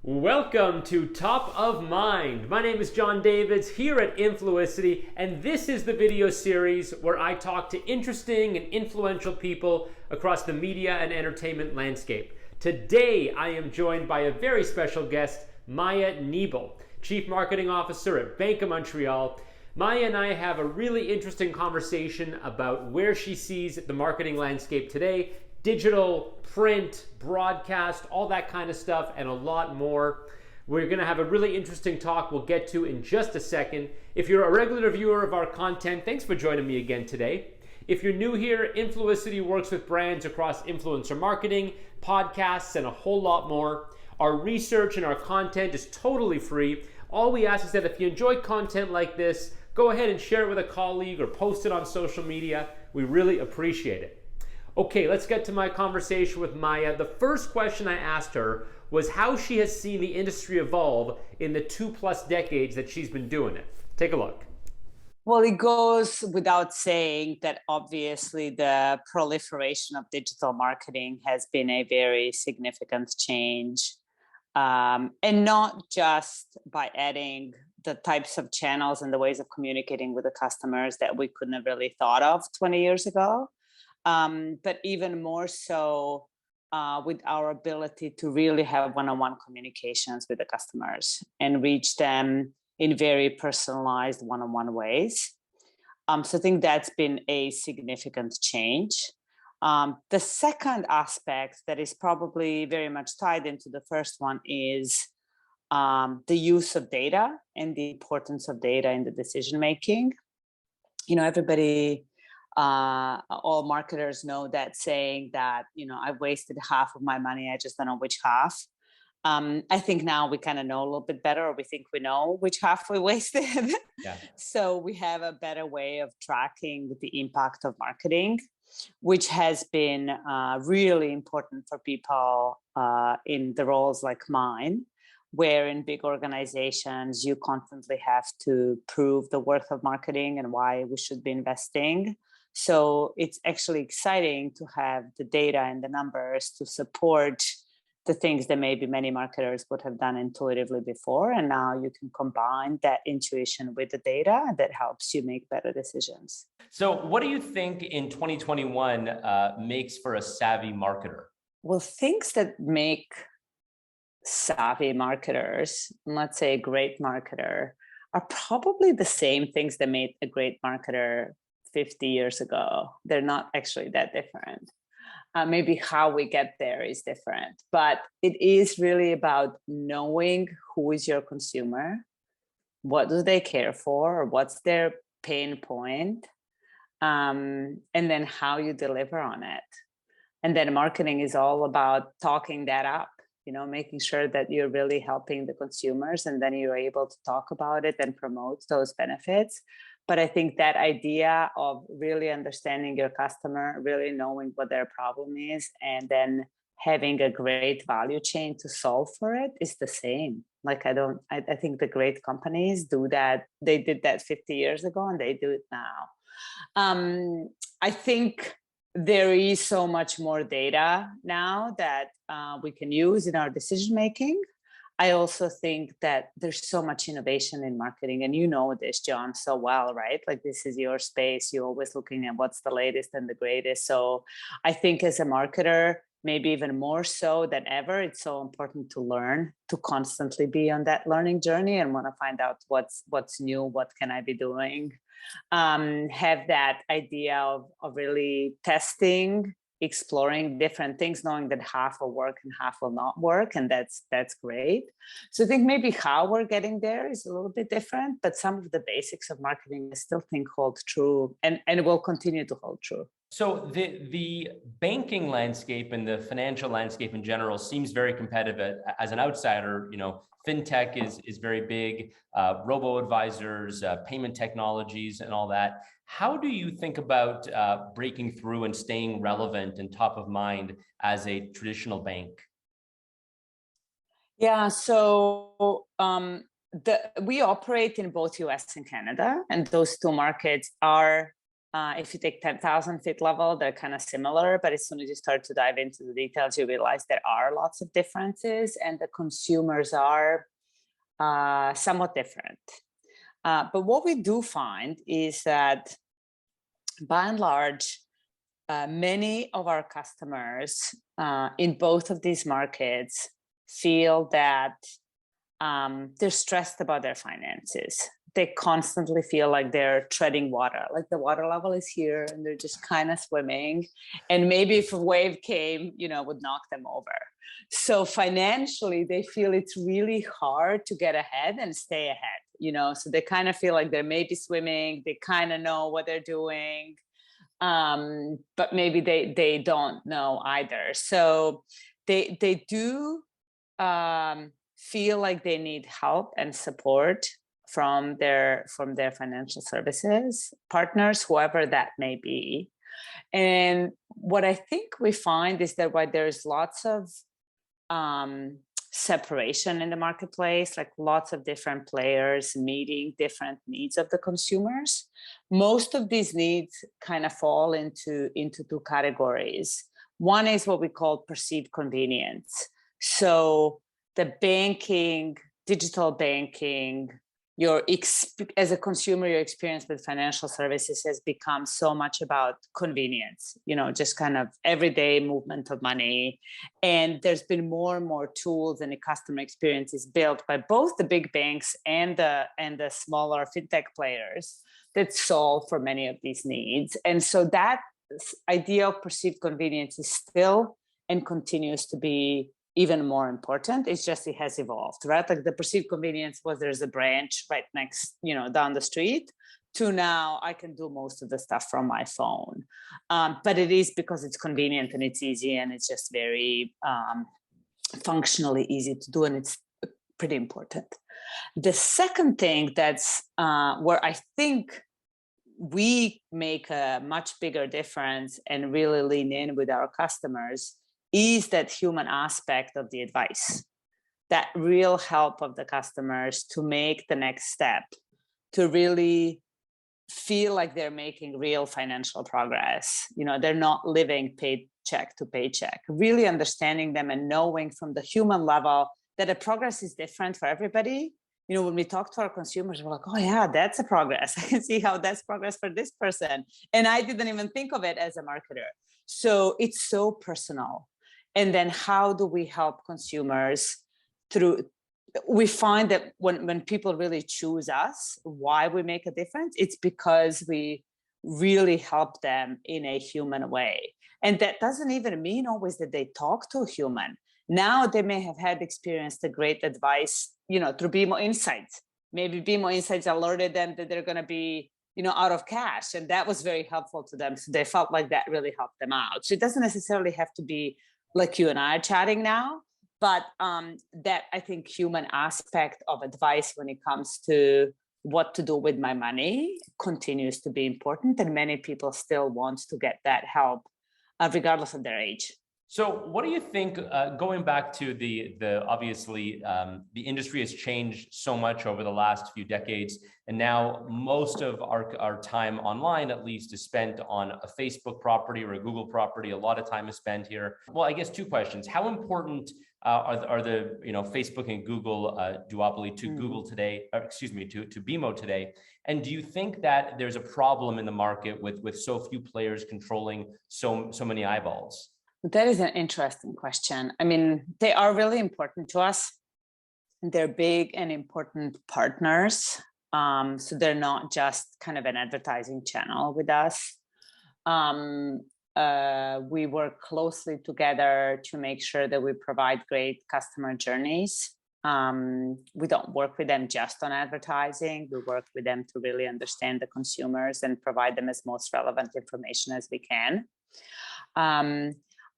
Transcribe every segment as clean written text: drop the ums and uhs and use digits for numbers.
Welcome to Top of Mind. My name is Jon Davids here at Influicity, and this is the video series where I talk to interesting and influential people across the media and entertainment landscape. Today, I am joined by a very special guest, Maja Neable, Chief Marketing Officer at Bank of Montreal. Maja and I have a really interesting conversation about where she sees the marketing landscape today, digital, print, broadcast, all that kind of stuff, and a lot more. We're going to have a really interesting talk we'll get to in just a second. If you're a regular viewer of our content, thanks for joining me again today. If you're new here, Influicity works with brands across influencer marketing, podcasts, and a whole lot more. Our research and our content is totally free. All we ask is that if you enjoy content like this, go ahead and share it with a colleague or post it on social media. We really appreciate it. Okay, let's get to my conversation with Maja. The first question I asked her was how she has seen the industry evolve in the 2+ decades that she's been doing it. Take a look. Well, it goes without saying that obviously the proliferation of digital marketing has been a very significant change. And not just by adding the types of channels and the ways of communicating with the customers that we couldn't have really thought of 20 years ago. But even more so with our ability to really have one-on-one communications with the customers and reach them in very personalized one-on-one ways. So I think that's been a significant change. The second aspect that is probably very much tied into the first one is the use of data and the importance of data in the decision-making. You know, everybody, all marketers know that saying that, you know, I wasted half of my money, I just don't know which half. I think now we kind of know a little bit better, or we think we know which half we wasted. Yeah. So we have a better way of tracking the impact of marketing, which has been really important for people in the roles like mine, where in big organizations, you constantly have to prove the worth of marketing and why we should be investing. So it's actually exciting to have the data and the numbers to support the things that maybe many marketers would have done intuitively before. And now you can combine that intuition with the data that helps you make better decisions. So what do you think in 2021 makes for a savvy marketer? Well, things that make savvy marketers, let's say a great marketer, are probably the same things that made a great marketer 50 years ago. They're not actually that different. Maybe how we get there is different, but it is really about knowing who is your consumer, what do they care for, or what's their pain point, and then how you deliver on it. And then marketing is all about talking that up, you know, making sure that you're really helping the consumers, and then you're able to talk about it and promote those benefits. But I think that idea of really understanding your customer, really knowing what their problem is, and then having a great value chain to solve for it is the same. Like I think the great companies do that. They did that 50 years ago and they do it now. I think there is so much more data now that we can use in our decision making. I also think that there's so much innovation in marketing, and you know this, John, so well, right? Like this is your space. You're always looking at what's the latest and the greatest. So I think as a marketer, maybe even more so than ever, it's so important to learn, to constantly be on that learning journey and want to find out what's new, what can I be doing? Have that idea of really testing, exploring different things, knowing that half will work and half will not work, and that's great. So I think maybe how we're getting there is a little bit different, but some of the basics of marketing I still think hold true and will continue to hold true. So the banking landscape and the financial landscape in general seems very competitive. As an outsider, you know, Fintech is very big, robo-advisors, payment technologies and all that. How do you think about breaking through and staying relevant and top of mind as a traditional bank? Yeah, so we operate in both US and Canada, and those two markets are If you take 10,000 feet level, they're kind of similar, but as soon as you start to dive into the details, you realize there are lots of differences and the consumers are somewhat different. But what we do find is that by and large, many of our customers in both of these markets feel that they're stressed about their finances. They constantly feel like they're treading water, like the water level is here and they're just kind of swimming. And maybe if a wave came, would knock them over. So financially, they feel it's really hard to get ahead and stay ahead, so they kind of feel like they're maybe swimming, they kind of know what they're doing, but maybe they don't know either. So they do feel like they need help and support from their financial services partners, whoever that may be. And what I think we find is that while there's lots of separation in the marketplace, like lots of different players meeting different needs of the consumers, most of these needs kind of fall into two categories. One is what we call perceived convenience. So the banking, digital banking, as a consumer, your experience with financial services has become so much about convenience, just kind of everyday movement of money. And there's been more and more tools and the customer experience is built by both the big banks and the smaller fintech players that solve for many of these needs. And so that idea of perceived convenience is still and continues to be even more important. It's just, it has evolved, right? Like the perceived convenience was there's a branch right next, down the street, to now I can do most of the stuff from my phone. But it is because it's convenient and it's easy and it's just very functionally easy to do, and it's pretty important. The second thing that's where I think we make a much bigger difference and really lean in with our customers is that human aspect of the advice, that real help of the customers to make the next step, to really feel like they're making real financial progress. They're not living paycheck to paycheck, really understanding them and knowing from the human level that the progress is different for everybody. When we talk to our consumers, we're like, oh yeah, that's a progress. I can see how that's progress for this person. And I didn't even think of it as a marketer. So it's so personal. And then how do we help consumers through? We find that when people really choose us, why we make a difference, it's because we really help them in a human way. And that doesn't even mean always that they talk to a human. Now they may have had experienced the great advice, through BMO Insights. Maybe BMO Insights alerted them that they're going to be, out of cash. And that was very helpful to them. So they felt like that really helped them out. So it doesn't necessarily have to be like you and I are chatting now, but that I think human aspect of advice when it comes to what to do with my money continues to be important. And many people still want to get that help regardless of their age. So what do you think, going back to the obviously, the industry has changed so much over the last few decades, and now most of our time online, at least, is spent on a Facebook property or a Google property. A lot of time is spent here. Well, I guess two questions. How important are the Facebook and Google duopoly to Google today, to BMO today? And do you think that there's a problem in the market with so few players controlling so many eyeballs? That is an interesting question. I mean, they are really important to us. They're big and important partners. So they're not just kind of an advertising channel with us. We work closely together to make sure that we provide great customer journeys. We don't work with them just on advertising. We work with them to really understand the consumers and provide them as most relevant information as we can.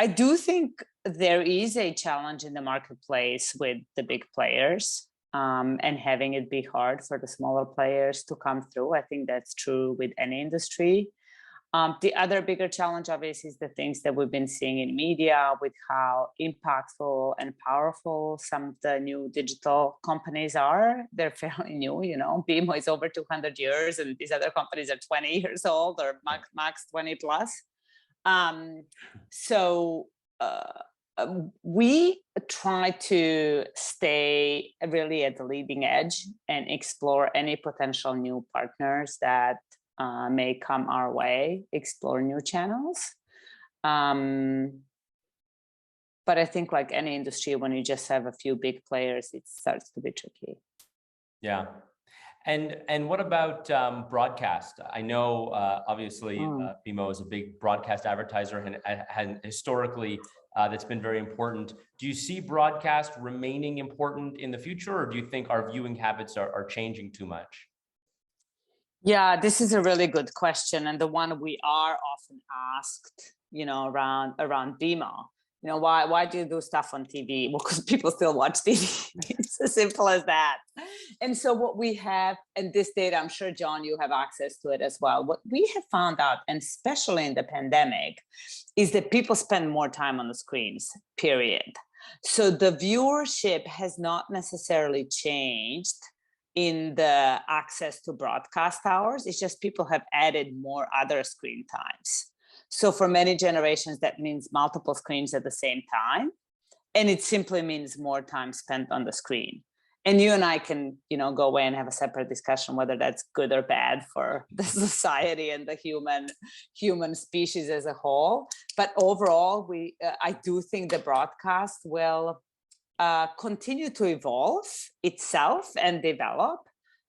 I do think there is a challenge in the marketplace with the big players and having it be hard for the smaller players to come through. I think that's true with any industry. The other bigger challenge, obviously, is the things that we've been seeing in media with how impactful and powerful some of the new digital companies are. They're fairly new, you know. BMO is over 200 years, and these other companies are 20 years old or max 20 plus. We try to stay really at the leading edge and explore any potential new partners that may come our way, explore new channels. But I think like any industry, when you just have a few big players, it starts to be tricky. Yeah. And what about broadcast? I know obviously BMO is a big broadcast advertiser and historically that's been very important. Do you see broadcast remaining important in the future, or do you think our viewing habits are changing too much? Yeah, this is a really good question, and the one we are often asked, you know, around BMO. You know, why do you do stuff on TV? Well, because people still watch TV. It's as simple as that. And so what we have, and this data, I'm sure, John, you have access to it as well. What we have found out, and especially in the pandemic, is that people spend more time on the screens, period. So the viewership has not necessarily changed in the access to broadcast hours. It's just people have added more other screen times. So for many generations, that means multiple screens at the same time. And it simply means more time spent on the screen. And you and I can, you know, go away and have a separate discussion whether that's good or bad for the society and the human species as a whole. But overall, I do think the broadcast will continue to evolve itself and develop.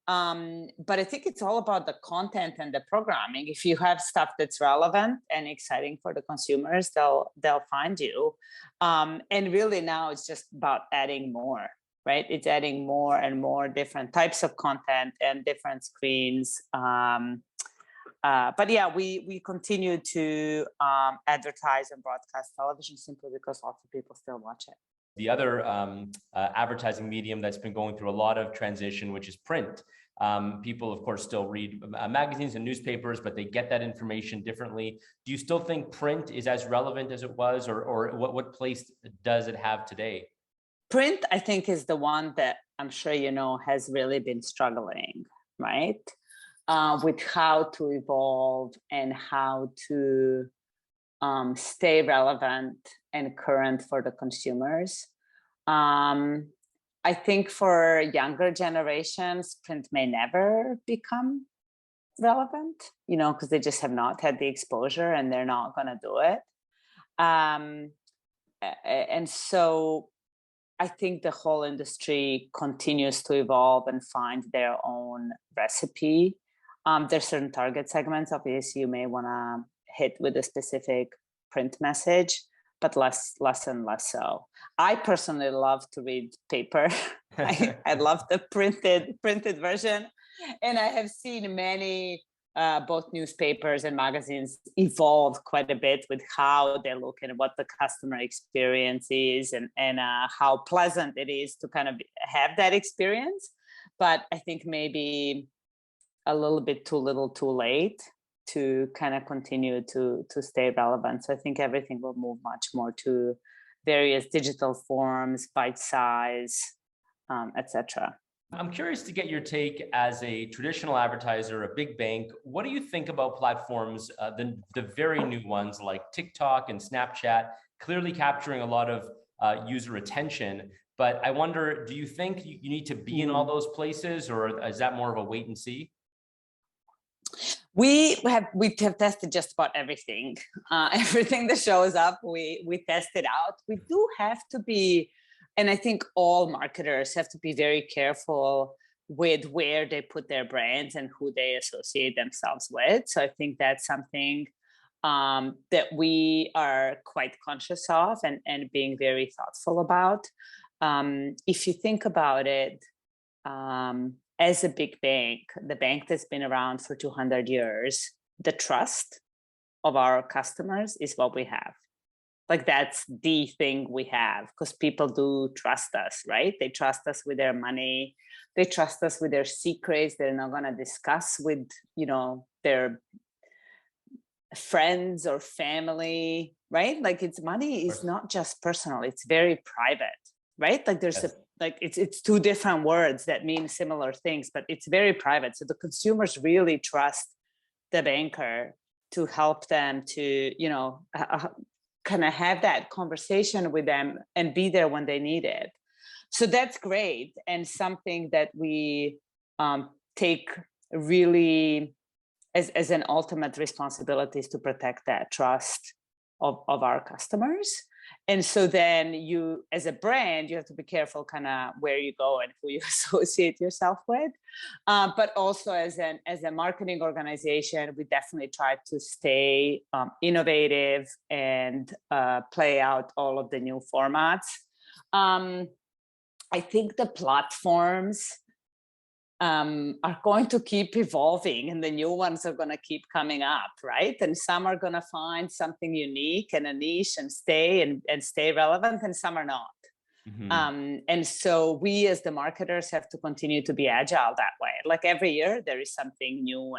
But I think it's all about the content and the programming. If you have stuff that's relevant and exciting for the consumers, they'll find you. And really now it's just about adding more, right? It's adding more and more different types of content and different screens. But yeah, we continue to advertise and broadcast television simply because lots of people still watch it. The other advertising medium that's been going through a lot of transition, which is print. People, of course, still read magazines and newspapers, but they get that information differently. Do you still think print is as relevant as it was, or what place does it have today? Print, I think, is the one that I'm sure you know has really been struggling, right? With how to evolve and how to stay relevant and current for the consumers. I think for younger generations, print may never become relevant, you know, because they just have not had the exposure and they're not going to do it. And so I think the whole industry continues to evolve and find their own recipe. There's certain target segments, obviously, you may want to hit with a specific print message, but less and less so. I personally love to read paper. I love the printed version. And I have seen many, both newspapers and magazines evolve quite a bit with how they look and what the customer experience is and how pleasant it is to kind of have that experience. But I think maybe a little bit too little too late to kind of continue to stay relevant. So I think everything will move much more to various digital forms, bite size, etc. I'm curious to get your take as a traditional advertiser, a big bank. What do you think about platforms, the very new ones like TikTok and Snapchat, clearly capturing a lot of user attention? But I wonder, do you think you need to be in all those places, or is that more of a wait and see? We have tested just about everything. Everything that shows up, we test it out. We do have to be, and I think all marketers have to be very careful with where they put their brands and who they associate themselves with. So I think that's something that we are quite conscious of and being very thoughtful about. If you think about it, as a big bank, the bank that's been around for 200 years, the trust of our customers is what we have. Like that's the thing we have, because people do trust us, right? They trust us with their money. They trust us with their secrets. They're not going to discuss with, you know, their friends or family, right? Like money is not just personal, it's very private, right? Like there's it's two different words that mean similar things, but it's very private. So the consumers really trust the banker to help them to, kind of have that conversation with them and be there when they need it. So that's great, and something that we take really as an ultimate responsibility is to protect that trust of our customers. And so then you, as a brand, you have to be careful kind of where you go and who you associate yourself with. But also as a marketing organization, we definitely try to stay innovative and play out all of the new formats. I think the platforms are going to keep evolving, and the new ones are going to keep coming up, right? And some are going to find something unique and a niche and stay relevant, and some are not. And so we as the marketers have to continue to be agile that way. Like every year there is something new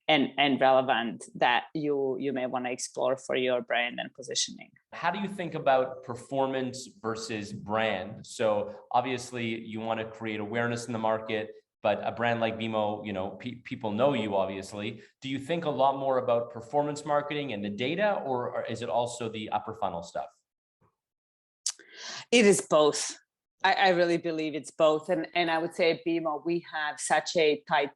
and relevant that you may want to explore for your brand and positioning. How do you think about performance versus brand? So obviously you want to create awareness in the market, but a brand like BMO, people know you, obviously. Do you think a lot more about performance marketing and the data, or is it also the upper funnel stuff? It is both. I really believe it's both. And I would say at BMO, we have such a tight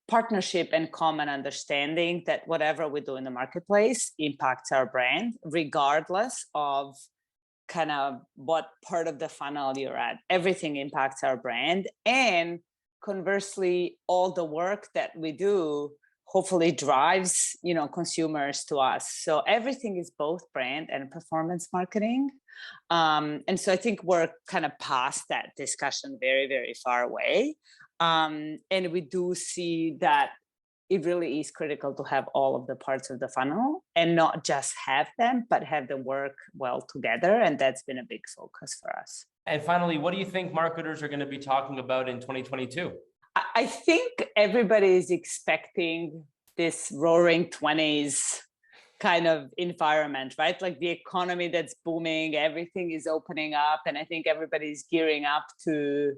partnership and common understanding that whatever we do in the marketplace impacts our brand, regardless of kind of what part of the funnel you're at. Everything impacts our brand. And conversely, all the work that we do hopefully drives, consumers to us. So everything is both brand and performance marketing. And so I think we're kind of past that discussion, very, very far away. And we do see that it really is critical to have all of the parts of the funnel and not just have them, but have them work well together. And that's been a big focus for us. And finally, what do you think marketers are going to be talking about in 2022? I think everybody is expecting this roaring 20s kind of environment, right? Like the economy that's booming, everything is opening up. And I think everybody's gearing up to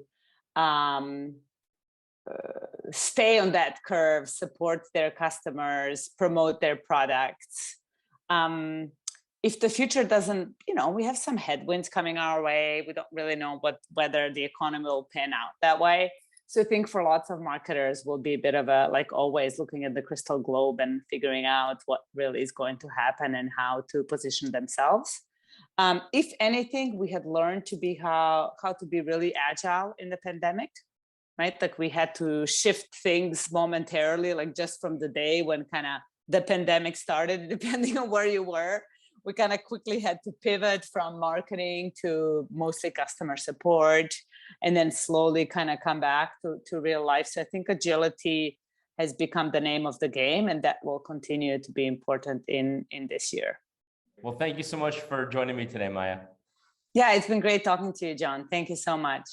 stay on that curve, support their customers, promote their products. If the future doesn't, we have some headwinds coming our way. We don't really know whether the economy will pan out that way. So I think for lots of marketers will be a bit of like always looking at the crystal globe and figuring out what really is going to happen and how to position themselves. If anything, we had learned to be how to be really agile in the pandemic. Right? Like we had to shift things momentarily, like just from the day when kind of the pandemic started, depending on where you were, we kind of quickly had to pivot from marketing to mostly customer support, and then slowly kind of come back to real life. So I think agility has become the name of the game, and that will continue to be important in this year. Well, thank you so much for joining me today, Maja. Yeah, it's been great talking to you, John. Thank you so much.